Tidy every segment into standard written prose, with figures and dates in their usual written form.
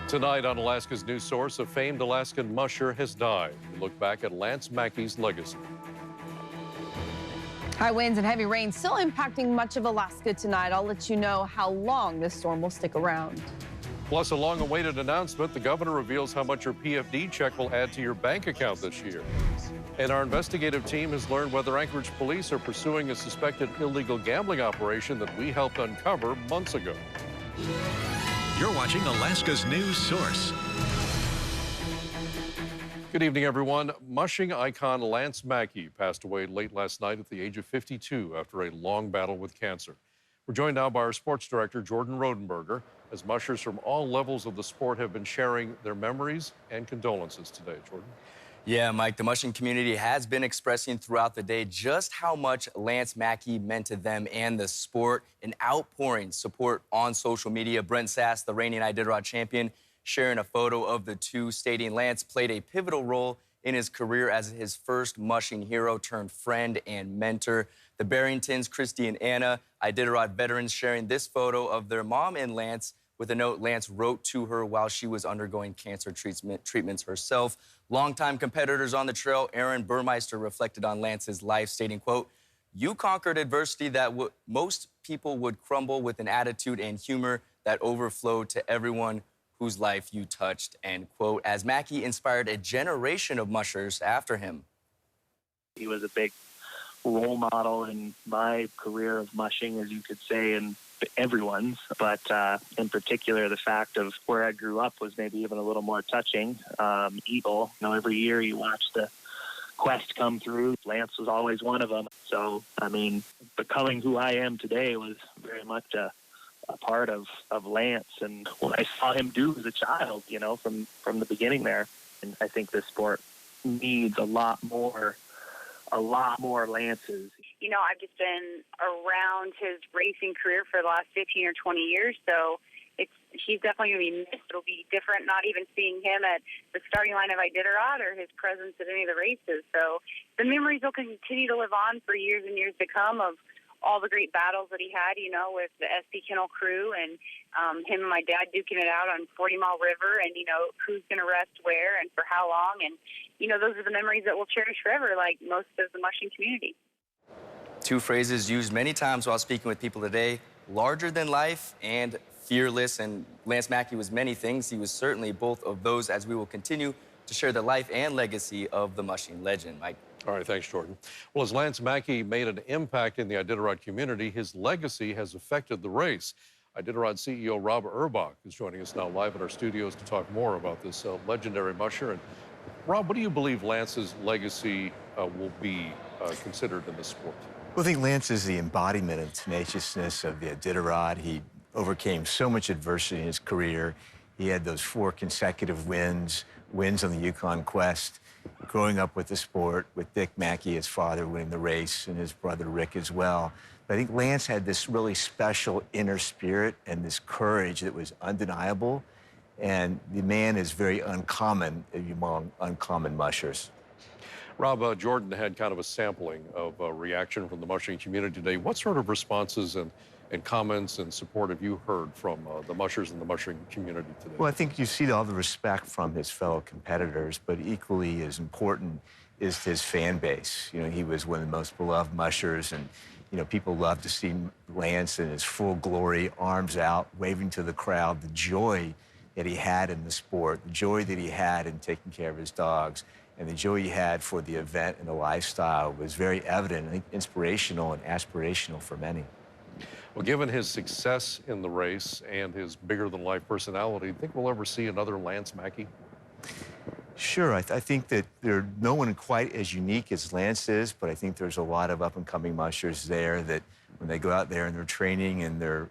Tonight on Alaska's News Source, a famed Alaskan musher has died. We look back at Lance Mackey's legacy. High winds and heavy rain still impacting much of Alaska tonight. I'll let you know how long this storm will stick around. Plus, a long-awaited announcement. The governor reveals how much your PFD check will add to your bank account this year. And our investigative team has learned whether Anchorage police are pursuing a suspected illegal gambling operation that we helped uncover months ago. You're watching Alaska's News Source. Good evening, everyone. Mushing icon Lance Mackey passed away late last night at the age of 52 after a long battle with cancer. We're joined now by our sports director, Jordan Rodenberger, as mushers from all levels of the sport have been sharing their memories and condolences today. Jordan? Yeah, Mike, the mushing community has been expressing throughout the day just how much Lance Mackey meant to them and the sport, an outpouring support on social media. Brent Sass, the reigning Iditarod champion, sharing a photo of the two, stating Lance played a pivotal role in his career as his first mushing hero turned friend and mentor. The Barringtons, Christy and Anna, Iditarod veterans, sharing this photo of their mom and Lance with a note Lance wrote to her while she was undergoing cancer treatments herself. Longtime competitors on the trail, Aaron Burmeister, reflected on Lance's life, stating, quote, "You conquered adversity that most people would crumble with an attitude and humor that overflowed to everyone whose life you touched," end quote, as Mackey inspired a generation of mushers after him. He was a big role model in my career of mushing, as you could say, and everyone's, but in particular, the fact of where I grew up was maybe even a little more touching. Eagle, every year you watch the quest come through. Lance was always one of them. So, I mean, becoming who I am today was very much a part of Lance and what I saw him do as a child, from the beginning there. And I think this sport needs a lot more Lances. I've just been around his racing career for the last 15 or 20 years, so he's definitely going to be missed. It'll be different not even seeing him at the starting line of Iditarod or his presence at any of the races. So the memories will continue to live on for years and years to come of all the great battles that he had, with the SP Kennel crew and him and my dad duking it out on 40 Mile River and, who's going to rest where and for how long. And, those are the memories that we'll cherish forever, like most of the mushing community. Two phrases used many times while speaking with people today: larger than life and fearless. And Lance Mackey was many things. He was certainly both of those, as we will continue to share the life and legacy of the mushing legend. Mike. All right, thanks, Jordan. Well, as Lance Mackey made an impact in the Iditarod community, his legacy has affected the race. Iditarod CEO Rob Urbach is joining us now live in our studios to talk more about this legendary musher. And Rob, what do you believe Lance's legacy will be considered in the sport? Well, I think Lance is the embodiment of tenaciousness of the Iditarod. He overcame so much adversity in his career. He had those 4 consecutive wins on the Yukon Quest, growing up with the sport, with Dick Mackey, his father, winning the race, and his brother Rick as well. But I think Lance had this really special inner spirit and this courage that was undeniable. And the man is very uncommon among uncommon mushers. Rob, Jordan had kind of a sampling of reaction from the mushing community today. What sort of responses and comments and support have you heard from the mushers and the mushing community today? Well, I think you see all the respect from his fellow competitors, but equally as important is his fan base. He was one of the most beloved mushers, and people love to see Lance in his full glory, arms out, waving to the crowd, the joy that he had in the sport, the joy that he had in taking care of his dogs, and the joy he had for the event and the lifestyle was very evident, I think inspirational and aspirational for many. Well, given his success in the race and his bigger-than-life personality, do you think we'll ever see another Lance Mackey? Sure. I think that there's no one quite as unique as Lance is, but I think there's a lot of up-and-coming mushers there that when they go out there and they're training and they're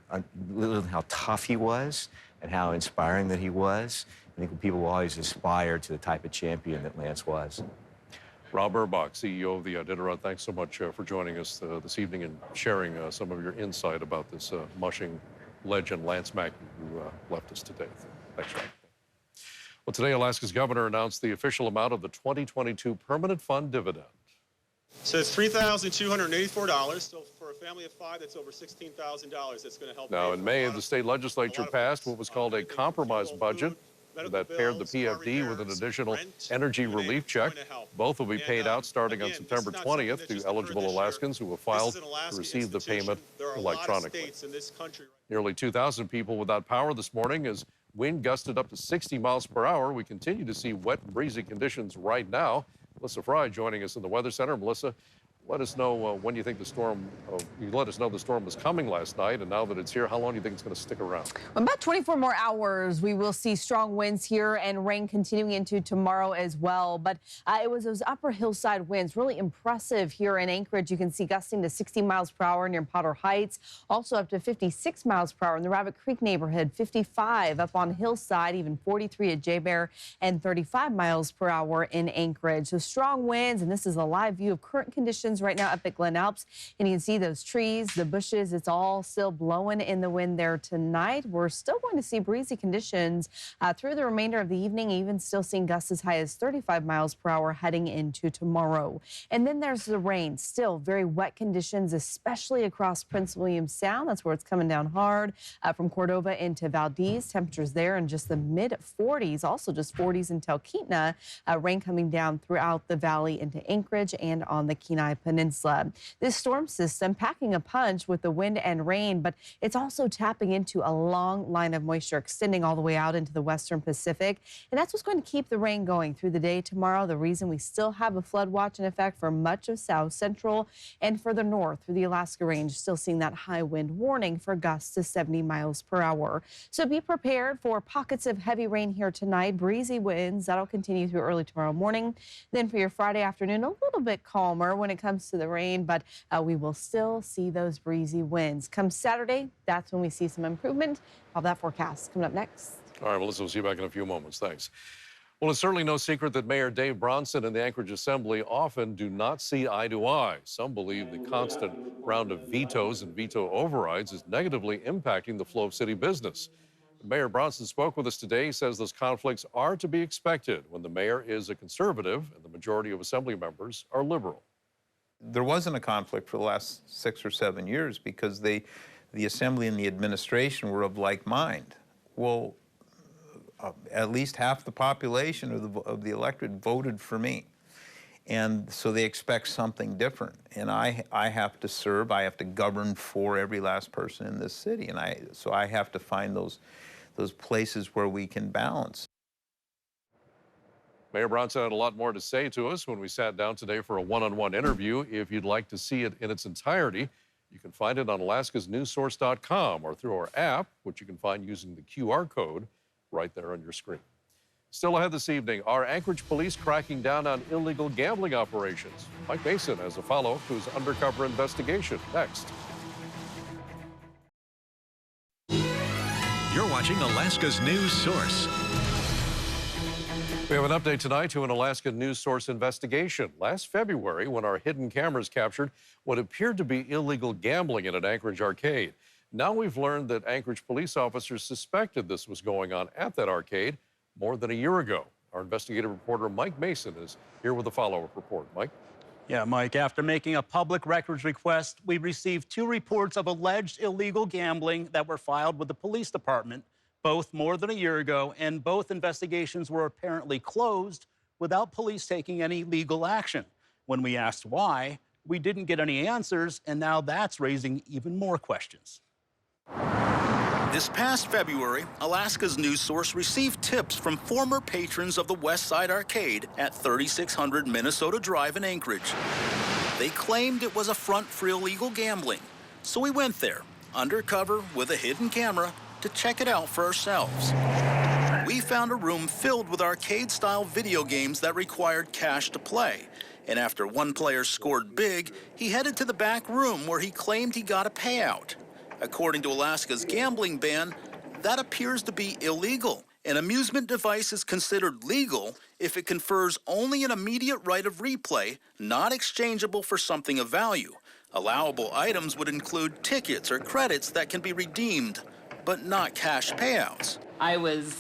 learning how tough he was and how inspiring that he was, I think people will always aspire to the type of champion that Lance was. Rob Urbach, CEO of the Iditarod, thanks so much for joining us this evening and sharing some of your insight about this mushing legend, Lance Mackey, who left us today. Thanks, Rob. Well, today, Alaska's governor announced the official amount of the 2022 Permanent Fund dividend. So it's $3,284. So for a family of 5, that's over $16,000. That's going to help. Now, in May, the state legislature passed what was called a compromise budget that paired the PFD with an additional energy relief check. Both will be paid out starting on September 20th to eligible Alaskans who have filed to receive the payment electronically. Nearly 2,000 people without power this morning as wind gusted up to 60 miles per hour. We continue to see wet and breezy conditions right now. Melissa Fry joining us in the Weather Center. Melissa, let us know when you think the storm, you let us know the storm was coming last night, and now that it's here, how long do you think it's going to stick around? About 24 more hours, we will see strong winds here and rain continuing into tomorrow as well. But it was those upper hillside winds, really impressive here in Anchorage. You can see gusting to 60 miles per hour near Potter Heights, also up to 56 miles per hour in the Rabbit Creek neighborhood, 55 up on Hillside, even 43 at J-Bear, and 35 miles per hour in Anchorage. So strong winds, and this is a live view of current conditions right now up at Glen Alps, and you can see those trees, the bushes, it's all still blowing in the wind there tonight. We're still going to see breezy conditions through the remainder of the evening, even still seeing gusts as high as 35 miles per hour heading into tomorrow. And then there's the rain, still very wet conditions, especially across Prince William Sound. That's where it's coming down hard from Cordova into Valdez. Temperatures there in just the mid 40s, also just 40s in Talkeetna. Rain coming down throughout the valley into Anchorage and on the Kenai Peninsula. This storm system packing a punch with the wind and rain, but it's also tapping into a long line of moisture extending all the way out into the western Pacific. And that's what's going to keep the rain going through the day tomorrow. The reason we still have a flood watch in effect for much of south central and further north through the Alaska Range, still seeing that high wind warning for gusts to 70 miles per hour. So be prepared for pockets of heavy rain here tonight, breezy winds that'll continue through early tomorrow morning. Then for your Friday afternoon, a little bit calmer when it comes to the rain, but we will still see those breezy winds. Come Saturday, that's when we see some improvement. All that forecast coming up next. All right, Melissa, we'll see you back in a few moments. Thanks. Well, it's certainly no secret that Mayor Dave Bronson and the Anchorage Assembly often do not see eye to eye. Some believe the constant round of vetoes and veto overrides is negatively impacting the flow of city business. Mayor Bronson spoke with us today. He says those conflicts are to be expected when the mayor is a conservative and the majority of assembly members are liberal. There wasn't a conflict for the last 6 or 7 years because the Assembly and the administration were of like mind. Well, at least half the population of the electorate voted for me. And so they expect something different. And I have to serve, I have to govern for every last person in this city. And so I have to find those places where we can balance. Mayor Bronson had a lot more to say to us when we sat down today for a one-on-one interview. If you'd like to see it in its entirety, you can find it on alaskasnewssource.com or through our app, which you can find using the QR code right there on your screen. Still ahead this evening, are Anchorage police cracking down on illegal gambling operations? Mike Mason has a follow-up to his undercover investigation. Next. You're watching Alaska's news source. We have an update tonight to an Alaska News Source investigation. Last February, when our hidden cameras captured what appeared to be illegal gambling in an Anchorage arcade. Now we've learned that Anchorage police officers suspected this was going on at that arcade more than a year ago. Our investigative reporter Mike Mason is here with a follow-up report. Mike? Yeah, Mike, after making a public records request, we received 2 reports of alleged illegal gambling that were filed with the police department, both more than a year ago, and both investigations were apparently closed without police taking any legal action. When we asked why, we didn't get any answers, and now that's raising even more questions. This past February, Alaska's news source received tips from former patrons of the West Side Arcade at 3600 Minnesota Drive in Anchorage. They claimed it was a front for illegal gambling, so we went there, undercover with a hidden camera, to check it out for ourselves. We found a room filled with arcade-style video games that required cash to play, and after one player scored big, he headed to the back room where he claimed he got a payout. According to Alaska's gambling ban, that appears to be illegal. An amusement device is considered legal if it confers only an immediate right of replay, not exchangeable for something of value. Allowable items would include tickets or credits that can be redeemed, but not cash payouts. I was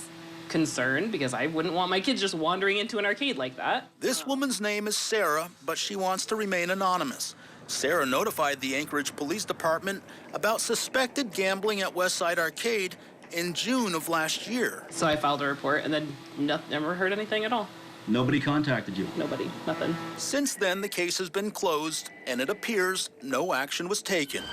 concerned because I wouldn't want my kids just wandering into an arcade like that. This woman's name is Sarah, but she wants to remain anonymous. Sarah notified the Anchorage Police Department about suspected gambling at Westside Arcade in June of last year. So I filed a report and then never heard anything at all. Nobody contacted you? Nobody, nothing. Since then, the case has been closed, and it appears no action was taken.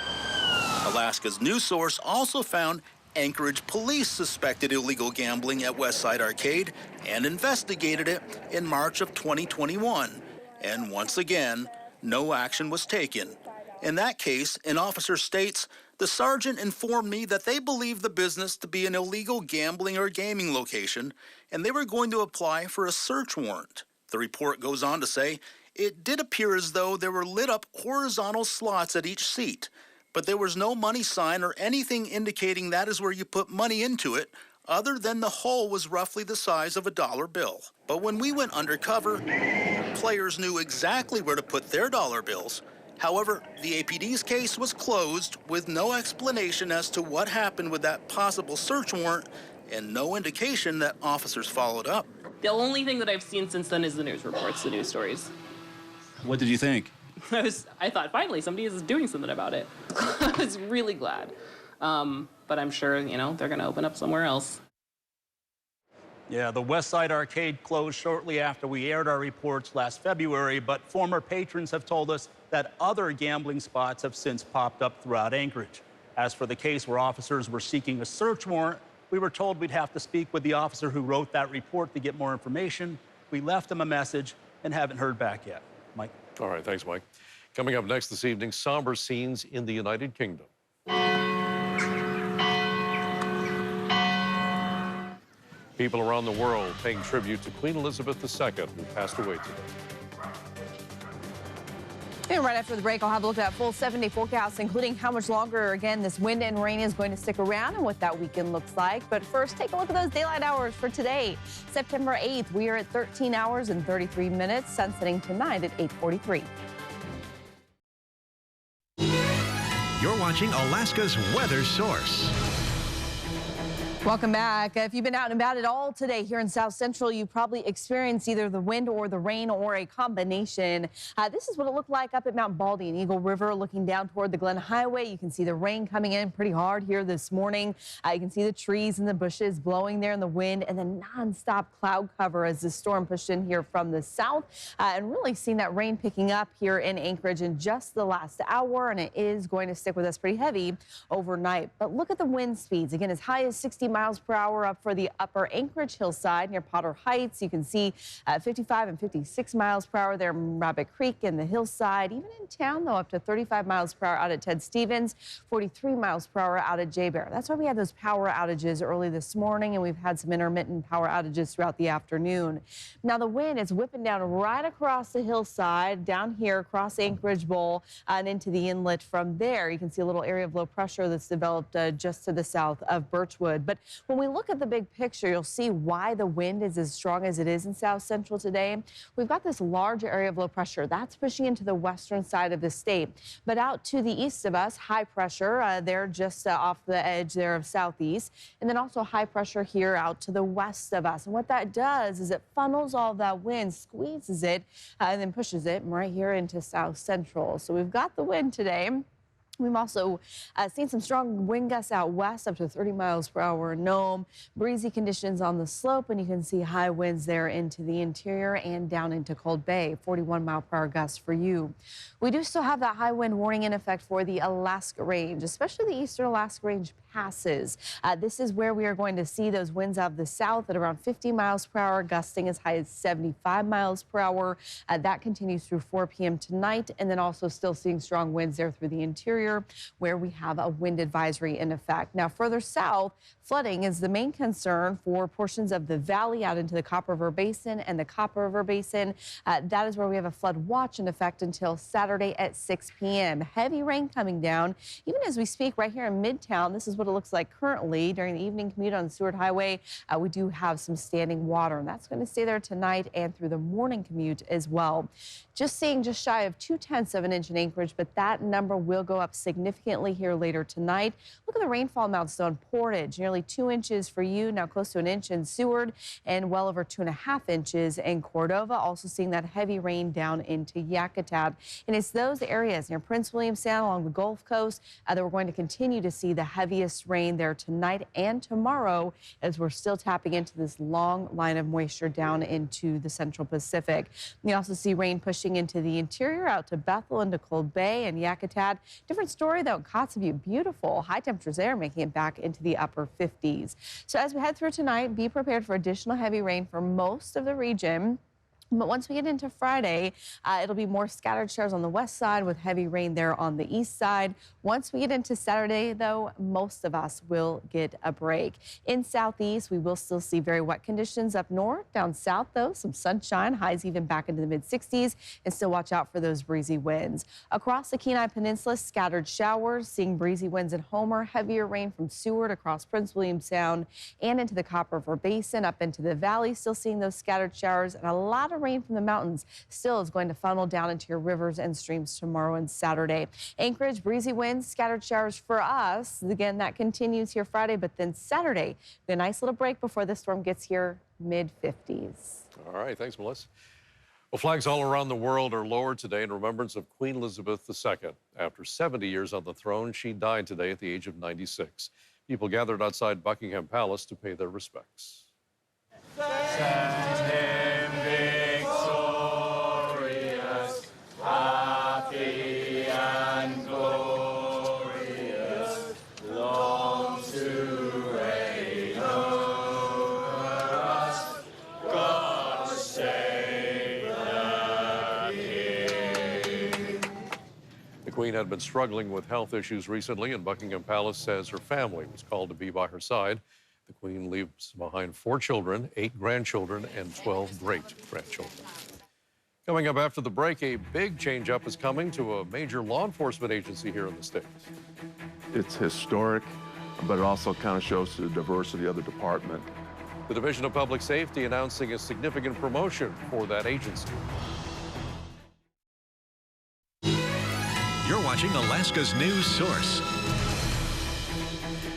Alaska's news source also found Anchorage police suspected illegal gambling at Westside Arcade and investigated it in March of 2021. And once again, no action was taken. In that case, an officer states, "The sergeant informed me that they believed the business to be an illegal gambling or gaming location, and they were going to apply for a search warrant." The report goes on to say, "It did appear as though there were lit up horizontal slots at each seat, but there was no money sign or anything indicating that is where you put money into it, other than the hole was roughly the size of a dollar bill. But when we went undercover, players knew exactly where to put their dollar bills. However, the APD's case was closed with no explanation as to what happened with that possible search warrant and no indication that officers followed up." The only thing that I've seen since then is the news reports, the news stories. What did you think? I thought, finally, somebody is doing something about it. I was really glad. But I'm sure, they're going to open up somewhere else. Yeah, the Westside Arcade closed shortly after we aired our reports last February, but former patrons have told us that other gambling spots have since popped up throughout Anchorage. As for the case where officers were seeking a search warrant, we were told we'd have to speak with the officer who wrote that report to get more information. We left him a message and haven't heard back yet. Mike? All right, thanks, Mike. Coming up next this evening, somber scenes in the United Kingdom. People around the world paying tribute to Queen Elizabeth II, who passed away today. And right after the break, I'll have a look at that full 7-day forecast, including how much longer, again, this wind and rain is going to stick around and what that weekend looks like. But first, take a look at those daylight hours for today. September 8th, we are at 13 hours and 33 minutes, sun setting tonight at 8:43. You're watching Alaska's Weather Source. Welcome back. If you've been out and about at all today here in South Central, you probably experienced either the wind or the rain or a combination. This is what it looked like up at Mount Baldy and Eagle River, looking down toward the Glen Highway. You can see the rain coming in pretty hard here this morning. You can see the trees and the bushes blowing there in the wind, and then nonstop cloud cover as the storm pushed in here from the south, and really seeing that rain picking up here in Anchorage in just the last hour, and it is going to stick with us pretty heavy overnight. But look at the wind speeds. Again, as high as 60 miles per hour up for the upper Anchorage hillside near Potter Heights. You can see 55 and 56 miles per hour there in Rabbit Creek and the hillside. Even in town, though, up to 35 miles per hour out at Ted Stevens, 43 miles per hour out at Jay Bear. That's why we had those power outages early this morning, and we've had some intermittent power outages throughout the afternoon. Now, the wind is whipping down right across the hillside, down here across Anchorage Bowl and into the inlet from there. You can see a little area of low pressure that's developed just to the south of Birchwood. But when we look at the big picture, you'll see why the wind is as strong as it is in South Central today. We've got this large area of low pressure that's pushing into the western side of the state. But out to the east of us, high pressure, they're just off the edge there of southeast. And then also high pressure here out to the west of us. And what that does is it funnels all that wind, squeezes it, and then pushes it right here into South Central. So we've got the wind today. We've also seen some strong wind gusts out west, up to 30 miles per hour in Nome. Breezy conditions on the slope, and you can see high winds there into the interior and down into Cold Bay, 41 mile per hour gusts for you. We do still have that high wind warning in effect for the Alaska Range, especially the eastern Alaska Range passes. This is where we are going to see those winds out of the south at around 50 miles per hour, gusting as high as 75 miles per hour. That continues through 4 p.m. tonight, and then also still seeing strong winds there through the interior, where we have a wind advisory in effect. Now, further south, flooding is the main concern for portions of the valley out into the Copper River Basin and the Copper River Basin. That is where we have a flood watch in effect until Saturday at 6 p.m. Heavy rain coming down. Even as we speak right here in Midtown, this is what it looks like currently. During the evening commute on the Seward Highway, we do have some standing water, and that's going to stay there tonight and through the morning commute as well. Just seeing just shy of 0.2 of an inch in Anchorage, but that number will go up significantly here later tonight. Look at the rainfall amounts though in Portage, nearly 2 inches for you, now close to an inch in Seward, and well over 2.5 inches in Cordova. Also seeing that heavy rain down into Yakutat. And it's those areas near Prince William Sound along the Gulf Coast that we're going to continue to see the heaviest rain there tonight and tomorrow, as we're still tapping into this long line of moisture down into the central Pacific. We also see rain pushing into the interior out to Bethel, into Cold Bay and Yakutat. Different story though in Kotzebue. Beautiful high temperatures there, making it back into the upper 50s. So as we head through tonight, be prepared for additional heavy rain for most of the region. But once we get into Friday, it'll be more scattered showers on the west side with heavy rain there on the east side. Once we get into Saturday, though, most of us will get a break. In southeast, we will still see very wet conditions up north. Down south, though, some sunshine, highs even back into the mid-60s, and still watch out for those breezy winds. Across the Kenai Peninsula, scattered showers, seeing breezy winds in Homer, heavier rain from Seward across Prince William Sound and into the Copper River Basin, up into the valley, still seeing those scattered showers, and a lot of rain from the mountains still is going to funnel down into your rivers and streams tomorrow and Saturday. Anchorage, breezy winds, scattered showers for us. Again, that continues here Friday, but then Saturday, a nice little break before the storm gets here, mid-50s. All right, thanks, Melissa. Well, flags all around the world are lowered today in remembrance of Queen Elizabeth II. After 70 years on the throne, she died today at the age of 96. People gathered outside Buckingham Palace to pay their respects. Happy and glorious, long to reign over us, God save the King. The Queen had been struggling with health issues recently, and Buckingham Palace says her family was called to be by her side. The Queen leaves behind 4 children, 8 grandchildren, and 12 great-grandchildren. Coming up after the break, a big change-up is coming to a major law enforcement agency here in the state. It's historic, but it also kind of shows the diversity of the department. The Division of Public Safety announcing a significant promotion for that agency. You're watching Alaska's news source.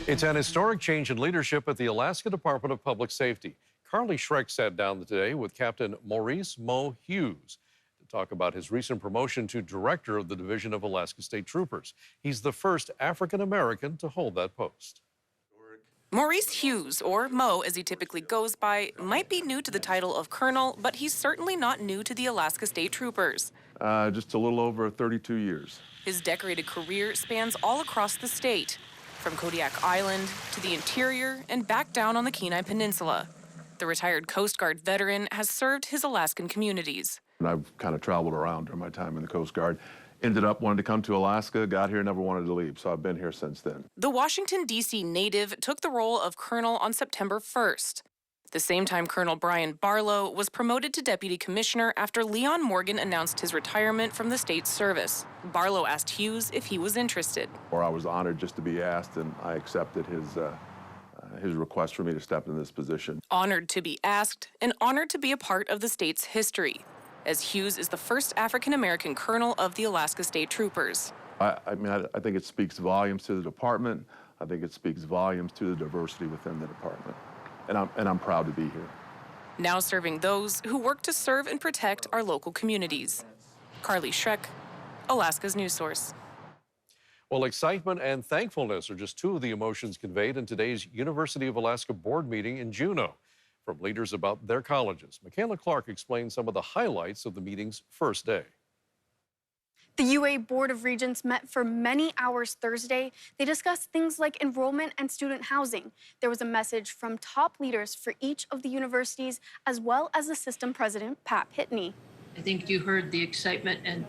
It's an historic change in leadership at the Alaska Department of Public Safety. Carly Schreck sat down today with Captain Maurice Mo Hughes to talk about his recent promotion to Director of the Division of Alaska State Troopers. He's the first African-American to hold that post. Maurice Hughes, or Mo as he typically goes by, might be new to the title of Colonel, but he's certainly not new to the Alaska State Troopers. Just a little over 32 years. His decorated career spans all across the state, from Kodiak Island to the interior and back down on the Kenai Peninsula. The retired Coast Guard veteran has served his Alaskan communities. And I've kind of traveled around during my time in the Coast Guard. Ended up wanting to come to Alaska, got here, never wanted to leave, so I've been here since then. The Washington, D.C. native took the role of colonel on September 1st. The same time Colonel Brian Barlow was promoted to deputy commissioner after Leon Morgan announced his retirement from the state's service. Barlow asked Hughes if he was interested. Or I was honored just to be asked, and I accepted his request for me to step into this position. Honored to be asked and honored to be a part of the state's history, as Hughes is the first African-American colonel of the Alaska State Troopers. I think it speaks volumes to the department. I think it speaks volumes to the diversity within the department. And I'm proud to be here. Now serving those who work to serve and protect our local communities. Carly Schreck, Alaska's news source. Well, excitement and thankfulness are just 2 of the emotions conveyed in today's University of Alaska board meeting in Juneau from leaders about their colleges. Michaela Clark explains some of the highlights of the meeting's first day. The UA Board of Regents met for many hours Thursday. They discussed things like enrollment and student housing. There was a message from top leaders for each of the universities, as well as the system president, Pat Pitney. I think you heard the excitement and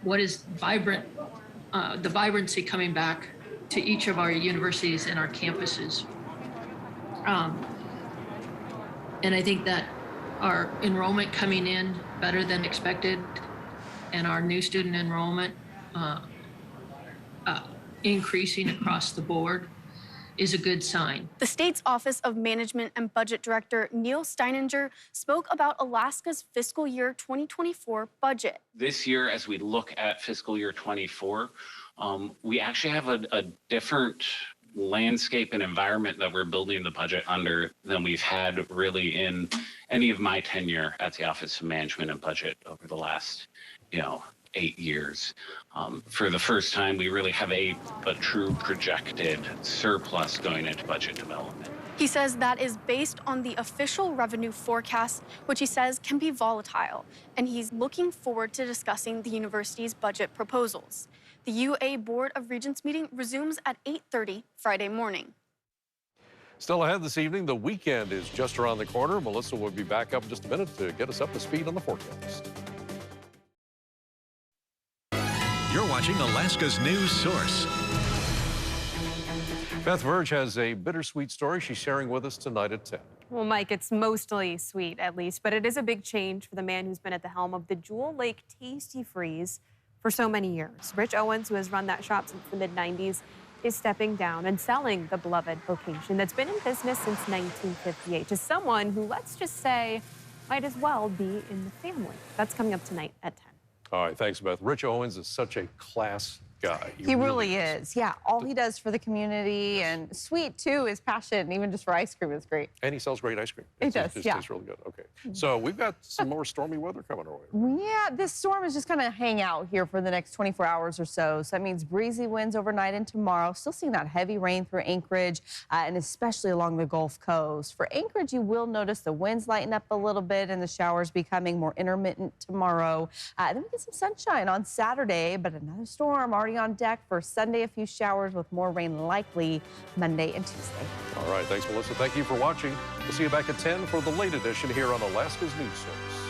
what is vibrant, the vibrancy coming back to each of our universities and our campuses. And I think that our enrollment coming in better than expected, and our new student enrollment increasing across the board is a good sign. The state's Office of Management and Budget Director Neil Steininger spoke about Alaska's fiscal year 2024 budget. This year, as we look at fiscal year 24, We actually have a different landscape and environment that we're building the budget under than we've had really in any of my tenure at the Office of Management and Budget over the last, 8 years. For the first time, we really have a true projected surplus going into budget development. He says that is based on the official revenue forecast, which he says can be volatile, and he's looking forward to discussing the university's budget proposals. The UA Board of Regents meeting resumes at 8:30 Friday morning. Still ahead this evening, the weekend is just around the corner. Melissa will be back up in just a minute to get us up to speed on the forecast. You're watching Alaska's news source. Beth Verge has a bittersweet story she's sharing with us tonight at 10. Well, Mike, it's mostly sweet, at least, but it is a big change for the man who's been at the helm of the Jewel Lake Tasty Freeze for so many years. Rich Owens, who has run that shop since the mid-90s, is stepping down and selling the beloved location that's been in business since 1958 to someone who, let's just say, might as well be in the family. That's coming up tonight at 10. All right, thanks, Beth. Rich Owens is such a class guy. He really is. Yeah, all he does for the community, and sweet too, his passion, even just for ice cream is great. And he sells great ice cream. He does, yeah. It's really good. Okay, so we've got some more stormy weather coming our way. Yeah, this storm is just going to hang out here for the next 24 hours or so. So that means breezy winds overnight and tomorrow. Still seeing that heavy rain through Anchorage and especially along the Gulf Coast. For Anchorage, you will notice the winds lighten up a little bit and the showers becoming more intermittent tomorrow. Then we get some sunshine on Saturday, but another storm already on deck for Sunday. A few showers with more rain likely Monday and Tuesday. All right, thanks, Melissa. Thank you for watching. We'll see you back at 10 for the late edition here on Alaska's News Source.